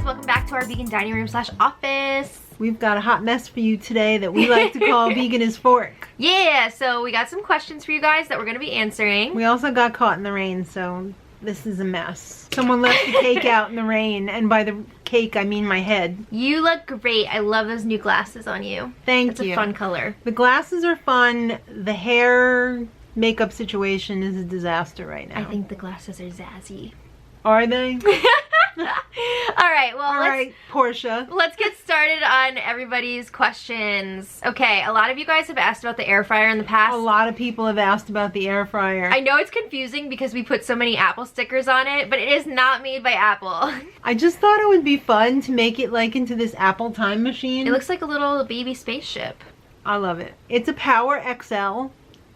welcome back to our vegan dining room / office. We've got a hot mess for you today that we like to call Vegan as Fork. Yeah, so we got some questions for you guys that we're gonna be answering. We also got caught in the rain, so this is a mess. Someone left the cake out in the rain, and by the cake I mean my head. You look great. I love those new glasses on you. Thank you. It's a fun color. The glasses are fun. The hair makeup situation is a disaster right now. I think the glasses are zazzy. Are they? Alright, well, Alright, Portia. Let's get started on everybody's questions. Okay, a lot of you guys have asked about the air fryer in the past. A lot of people have asked about the air fryer. I know it's confusing because we put so many Apple stickers on it, but it is not made by Apple. I just thought it would be fun to make it like into this Apple time machine. It looks like a little baby spaceship. I love it. It's a Power XL.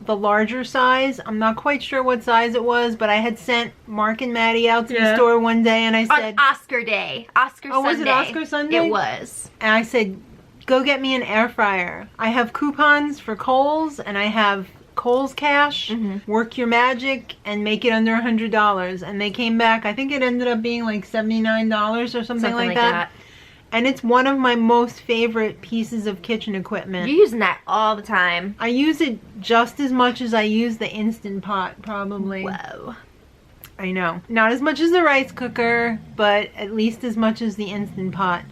The larger size. I'm not quite sure what size it was, but I had sent Mark and Maddie out to the store one day and I said... On Oscar Day. Oscar Sunday. Was it Oscar Sunday? It was. And I said, go get me an air fryer. I have coupons for Kohl's and I have Kohl's Cash. Work your magic and make it under $100. And they came back, I think it ended up being like $79 or something like that. And it's one of my most favorite pieces of kitchen equipment. You're using that all the time. I use it just as much as I use the Instant Pot, probably. Whoa. I know. Not as much as the rice cooker, but at least as much as the Instant Pot,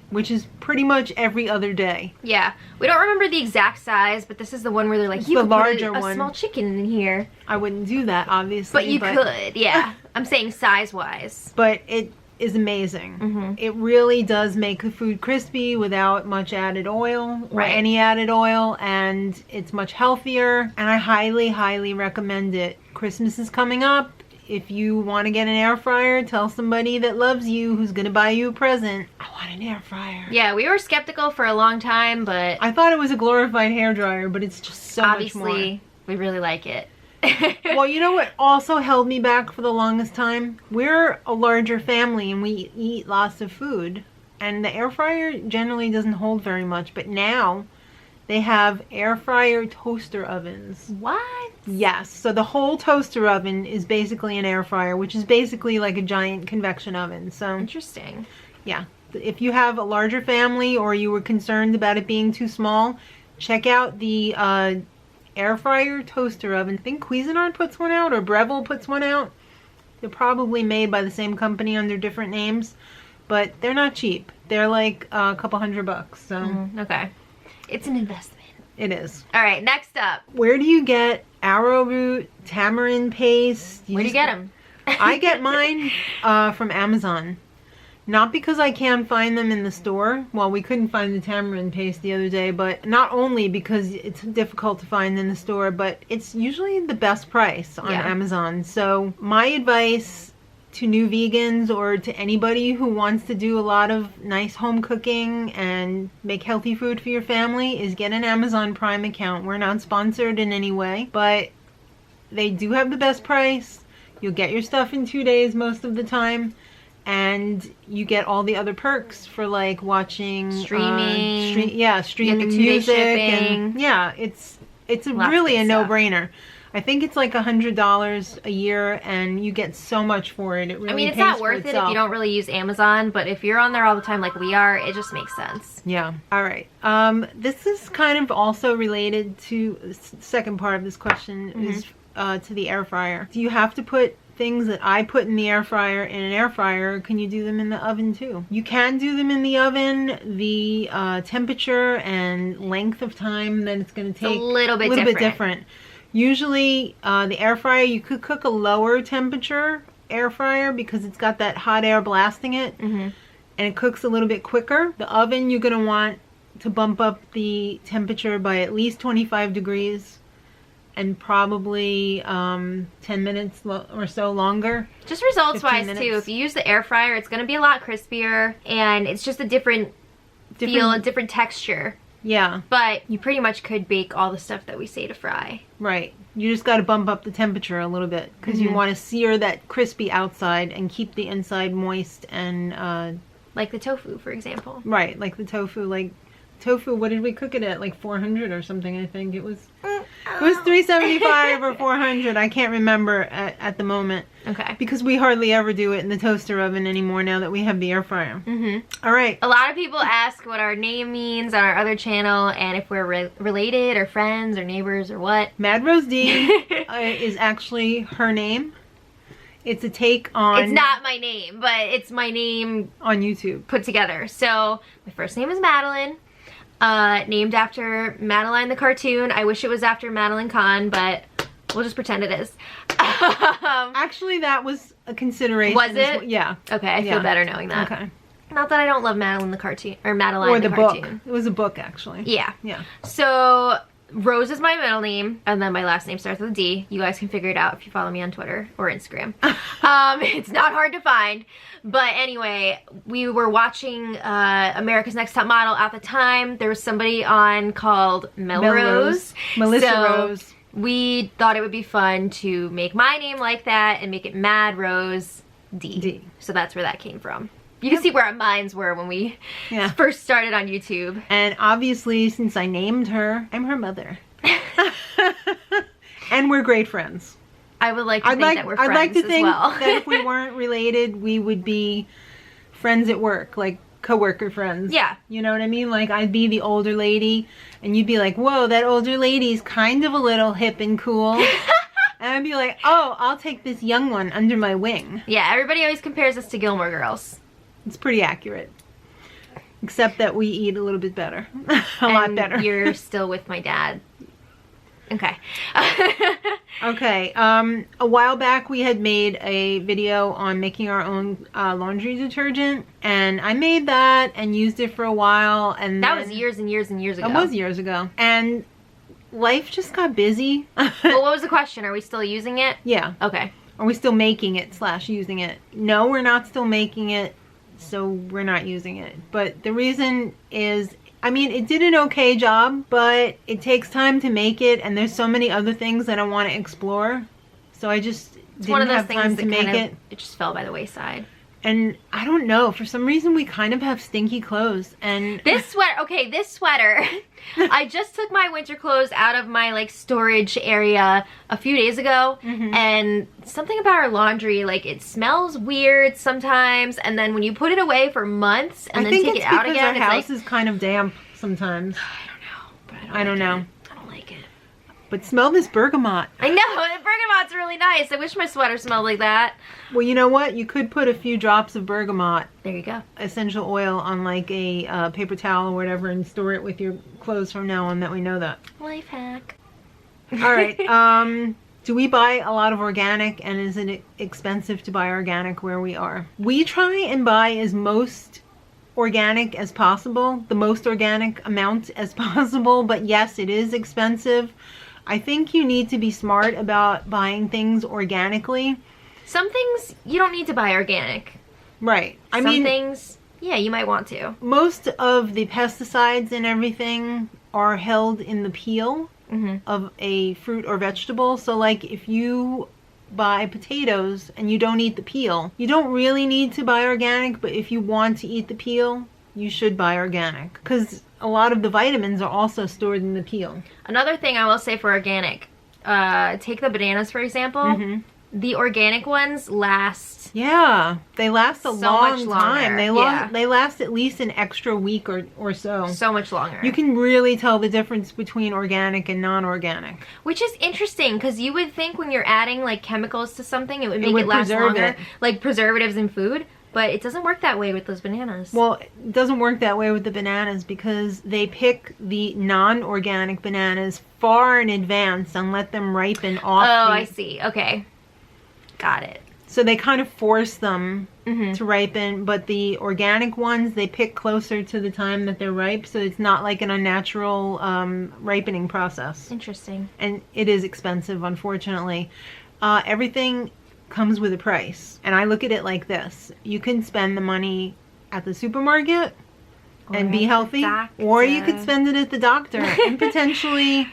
which is pretty much every other day. Yeah. We don't remember the exact size, but this is the one where they're like, you the could larger put a one. Small chicken in here. I wouldn't do that, obviously. But you could, yeah. I'm saying size-wise. But it is amazing. It really does make the food crispy without much added oil or any added oil, and it's much healthier, and I highly recommend it. Christmas is coming up. If you want to get an air fryer, tell somebody that loves you who's gonna buy you a present, I want an air fryer. Yeah, we were skeptical for a long time, but I thought it was a glorified hairdryer, but it's just so much more. Obviously, we really like it. Well, you know what also held me back for the longest time? We're a larger family and we eat lots of food, and the air fryer generally doesn't hold very much, but now they have air fryer toaster ovens. What? Yes, so the whole toaster oven is basically an air fryer, which is basically like a giant convection oven. So Interesting. yeah, if you have a larger family or you were concerned about it being too small, check out the air fryer toaster oven. I think Cuisinart puts one out, or Breville puts one out. They're probably made by the same company under different names, but they're not cheap. They're like a couple $100. So okay, it's an investment. It is. All right, next up. Where do you get Arrowroot Tamarind paste? Where do you get them? I get mine from Amazon. Not because I can't find them in the store. Well, we couldn't find the tamarind paste the other day, but not only because it's difficult to find in the store, but it's usually the best price on Amazon. So my advice to new vegans or to anybody who wants to do a lot of nice home cooking and make healthy food for your family is get an Amazon Prime account. We're not sponsored in any way, but they do have the best price. You'll get your stuff in 2 days most of the time. And you get all the other perks for like watching streaming, streaming music, and it's really a no-brainer. I think it's like $100 a year, and you get so much for it. It really, I mean, it's pays not worth it if you don't really use Amazon, but if you're on there all the time like we are, it just makes sense. Yeah. All right. This is kind of also related to the second part of this question is to the air fryer. Do you have to put things that I put in the air fryer in an air fryer? Can you do them in the oven too? You can do them in the oven. The temperature and length of time that it's going to take a little bit different. Usually the air fryer, you could cook a lower temperature air fryer because it's got that hot air blasting it, and it cooks a little bit quicker. The oven, you're going to want to bump up the temperature by at least 25 degrees. And probably 10 minutes or so longer. Just results wise too, if you use the air fryer, it's going to be a lot crispier, and it's just a different feel, a different texture. Yeah. But you pretty much could bake all the stuff that we say to fry. Right. You just got to bump up the temperature a little bit because you want to sear that crispy outside and keep the inside moist and... like the tofu, for example. Right, like the tofu. Like tofu, what did we cook it at? Like 400 or something, I think. It was... It was $3.75 or $400. I can't remember at the moment. Okay. Because we hardly ever do it in the toaster oven anymore now that we have the air fryer. All right. A lot of people ask what our name means on our other channel and if we're related or friends or neighbors or what. Mad Rose D is actually her name. It's a take on... It's not my name, but it's my name... on YouTube. Put together. So, my first name is Madeline. Named after Madeline the cartoon. I wish it was after Madeline Kahn, but we'll just pretend it is. Actually, that was a consideration. Was it? Yeah. Okay, I feel better knowing that. Okay. Not that I don't love Madeline the cartoon, or Madeline the cartoon. Book. It was a book, actually. Yeah. Yeah. So, Rose is my middle name, and then my last name starts with a D. You guys can figure it out if you follow me on Twitter or Instagram. It's not hard to find. But anyway, we were watching America's Next Top Model at the time. There was somebody on called Melrose. Melissa Rose. We thought it would be fun to make my name like that and make it Mad Rose D. So that's where that came from. You can see where our minds were when we first started on YouTube. And obviously, since I named her, I'm her mother. And we're great friends. I would like to think that we're friends as well. I'd like to think that if we weren't related, we would be friends at work, like coworker friends. Yeah. You know what I mean? Like, I'd be the older lady, and you'd be like, whoa, that older lady's kind of a little hip and cool. And I'd be like, oh, I'll take this young one under my wing. Yeah, everybody always compares us to Gilmore Girls. It's pretty accurate. Except that we eat a little bit better. A lot better. You're still with my dad. Okay. Okay. A while back we had made a video on making our own laundry detergent. And I made that and used it for a while. And that was years and years and years ago. It was years ago. And life just got busy. Well, what was the question? Are we still using it? Yeah. Okay. Are we still making it / using it? No, we're not still making it. So we're not using it. But the reason is, I mean, it did an okay job, but it takes time to make it, and there's so many other things that I want to explore. So I just didn't have time to make it. It just fell by the wayside. And I don't know, for some reason we kind of have stinky clothes. And this sweater, I just took my winter clothes out of my like storage area a few days ago, and something about our laundry, like it smells weird sometimes, and then when you put it away for months and then take it out again, our house is kind of damp sometimes. I don't know, but I don't know. I don't like it. But smell this bergamot. I know, the bergamot's really nice. I wish my sweater smelled like that. Well, you know what? You could put a few drops of bergamot. There you go. Essential oil on like a paper towel or whatever and store it with your clothes from now on, that we know that. Life hack. All right. Do we buy a lot of organic, and is it expensive to buy organic where we are? We try and buy as most organic as possible, the most organic amount as possible, but yes, it is expensive. I think you need to be smart about buying things organically. Some things you don't need to buy organic. Right. Some things, yeah, you might want to. Most of the pesticides and everything are held in the peel of a fruit or vegetable. So like if you buy potatoes and you don't eat the peel, you don't really need to buy organic, but if you want to eat the peel, you should buy organic, because a lot of the vitamins are also stored in the peel. Another thing I will say for organic, take the bananas for example. The organic ones last. Yeah, they last a long time. They last at least an extra week or so. So much longer. You can really tell the difference between organic and non-organic. Which is interesting, because you would think when you're adding like chemicals to something, it would make it last longer. Like preservatives in food. But it doesn't work that way with those bananas. Well, it doesn't work that way with the bananas because they pick the non-organic bananas far in advance and let them ripen off. Oh, I see. Okay. Got it. So they kind of force them to ripen, but the organic ones, they pick closer to the time that they're ripe, so it's not like an unnatural ripening process. Interesting. And it is expensive, unfortunately. Everything comes with a price, and I look at it like this: you can spend the money at the supermarket and be healthy, or you could spend it at the doctor and potentially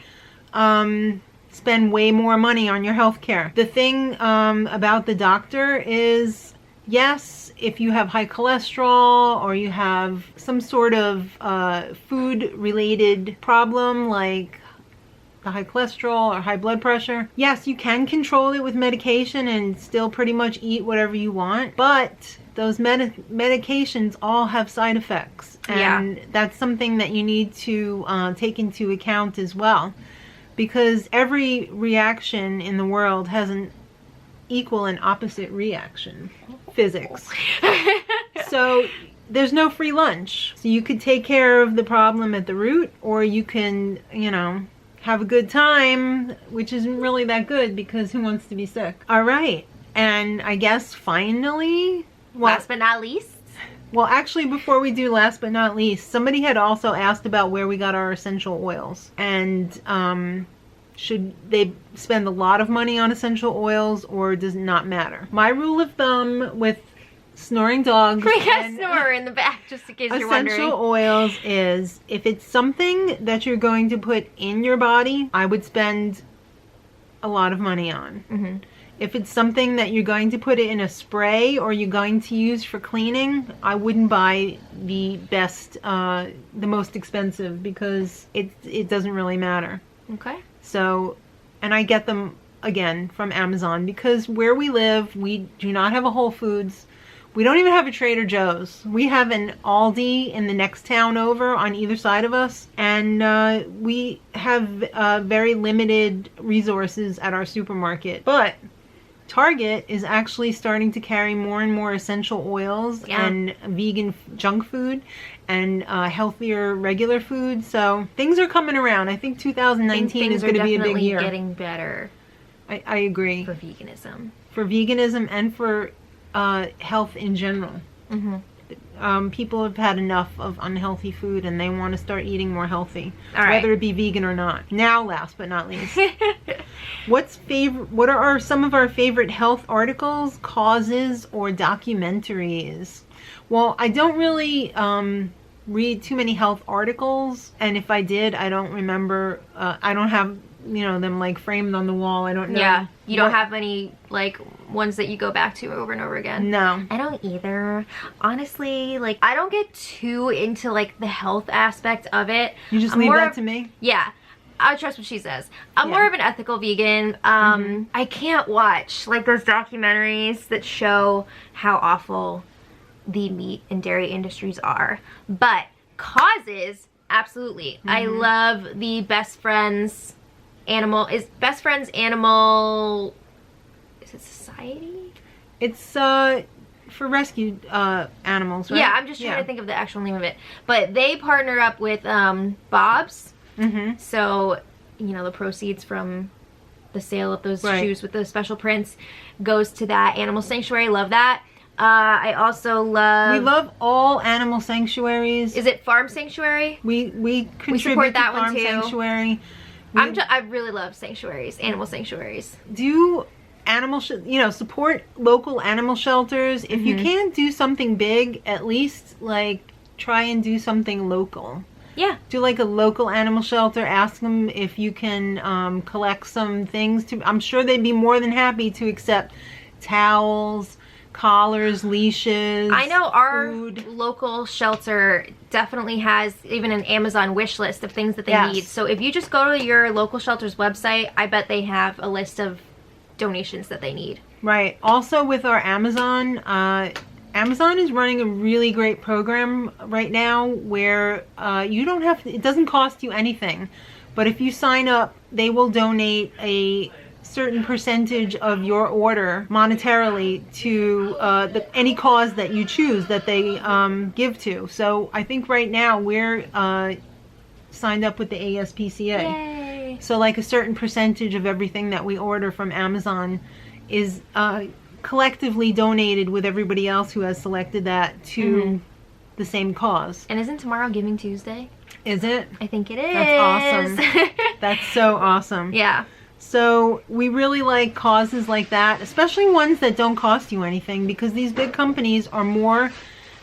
spend way more money on your health care. The thing about the doctor is, yes, if you have high cholesterol or you have some sort of food related problem like the high cholesterol or high blood pressure. Yes, you can control it with medication and still pretty much eat whatever you want, but those medications all have side effects. And that's something that you need to take into account as well, because every reaction in the world has an equal and opposite reaction. Physics. So there's no free lunch. So you could take care of the problem at the root, or you can, you know, have a good time, which isn't really that good because who wants to be sick? All right. And I guess finally, last but not least. Well, actually, before we do last but not least, somebody had also asked about where we got our essential oils. And should they spend a lot of money on essential oils, or does it not matter? My rule of thumb with snoring dogs We got a snorer in the back, just in case you're wondering. Essential oils is, if it's something that you're going to put in your body, I would spend a lot of money on. Mm-hmm. If it's something that you're going to put it in a spray or you're going to use for cleaning, I wouldn't buy the best, the most expensive, because it doesn't really matter. Okay. So, and I get them, again, from Amazon, because where we live, we do not have a Whole Foods. We don't even have a Trader Joe's. We have an Aldi in the next town over on either side of us. And we have very limited resources at our supermarket. But Target is actually starting to carry more and more essential oils and vegan junk food and healthier regular food. So things are coming around. I think 2019 is going to be a big year. Getting better. I agree. For veganism. For veganism and for health in general. Mm-hmm. People have had enough of unhealthy food and they want to start eating more healthy, whether it be vegan or not. Now, last but not least, what are some of our favorite health articles, causes, or documentaries? Well, I don't really read too many health articles, and if I did, I don't remember. I don't have, you know, them like framed on the wall. I don't know. Yeah, you don't have any like ones that you go back to over and over again. No, I don't either. Honestly, like I don't get too into like the health aspect of it. You just leave that to me. Yeah, I trust what she says. I'm more of an ethical vegan. I can't watch like those documentaries that show how awful the meat and dairy industries are. But causes, absolutely. I love the Best Friends Animal. Is Best Friends Animal... Is it Society? It's for rescued animals, right? Yeah, I'm just trying to think of the actual name of it. But they partner up with Bob's. So, you know, the proceeds from the sale of those shoes with the special prints goes to that animal sanctuary. Love that. I also love... We love all animal sanctuaries. Is it Farm Sanctuary? We contribute we support that to Farm one too. Sanctuary. I really love sanctuaries, animal sanctuaries. Do support local animal shelters. If you can't do something big, at least like try and do something local. Yeah. Do like a local animal shelter. Ask them if you can collect some things. I'm sure they'd be more than happy to accept towels, collars, leashes. I know our food. local shelter definitely has even an Amazon wish list of things that they need. So if you just go to your local shelter's website, I bet they have a list of donations that they need. Right. Also with our Amazon, Amazon is running a really great program right now where you don't have to, it doesn't cost you anything. But if you sign up, they will donate a certain percentage of your order monetarily to any cause that you choose that they give to. So I think right now we're signed up with the ASPCA. Yay. So like a certain percentage of everything that we order from Amazon is collectively donated with everybody else who has selected that to the same cause. And isn't tomorrow Giving Tuesday? Is it? I think it is. That's awesome. That's so awesome. Yeah. So we really like causes like that, especially ones that don't cost you anything, because these big companies are more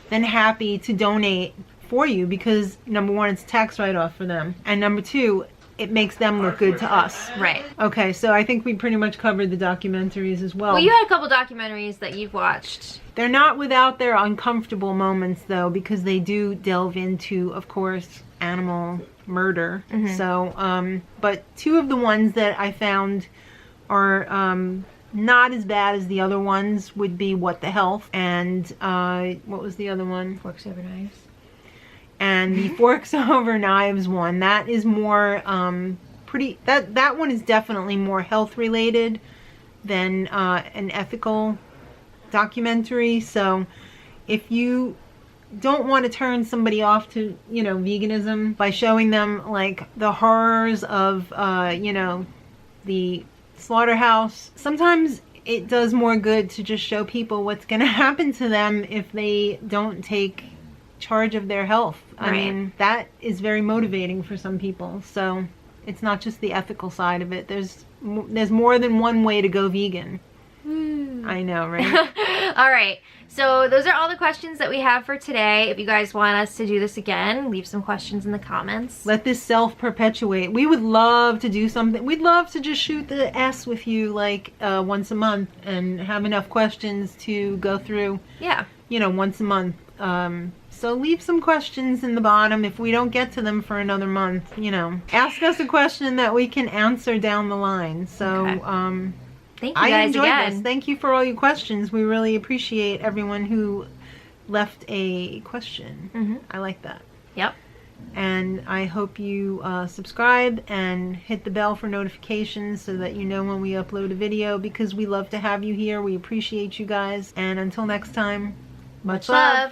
than happy to donate for you because number one, it's tax write-off for them, and number two, it makes them look good to us. Right. Okay, so I think we pretty much covered the documentaries as well. Well, you had a couple documentaries that you've watched. They're not without their uncomfortable moments though, because they do delve into, of course, animal murder. So, but two of the ones that I found are not as bad as the other ones would be What the Health and what was the other one? Forks Over Knives. And the Forks Over Knives one, that is more pretty, that one is definitely more health related than an ethical documentary. So if you don't want to turn somebody off to, you know, veganism by showing them like the horrors of you know, the slaughterhouse, sometimes it does more good to just show people what's going to happen to them if they don't take charge of their health. I mean, that is very motivating for some people. So it's not just the ethical side of it. There's more than one way to go vegan. I know, right? All right, so those are all the questions that we have for today. If you guys want us to do this again, leave some questions in the comments. Let this self-perpetuate. We would love to do something. We'd love to just shoot the S with you like once a month and have enough questions to go through. Yeah. You know, once a month. So leave some questions in the bottom. If we don't get to them for another month, you know, ask us a question that we can answer down the line. So, okay. Thank you I guys enjoyed again. this. Thank you for all your questions. We really appreciate everyone who left a question. I like that. Yep. And I hope you subscribe and hit the bell for notifications so that you know when we upload a video, because we love to have you here. We appreciate you guys. And until next time, much love.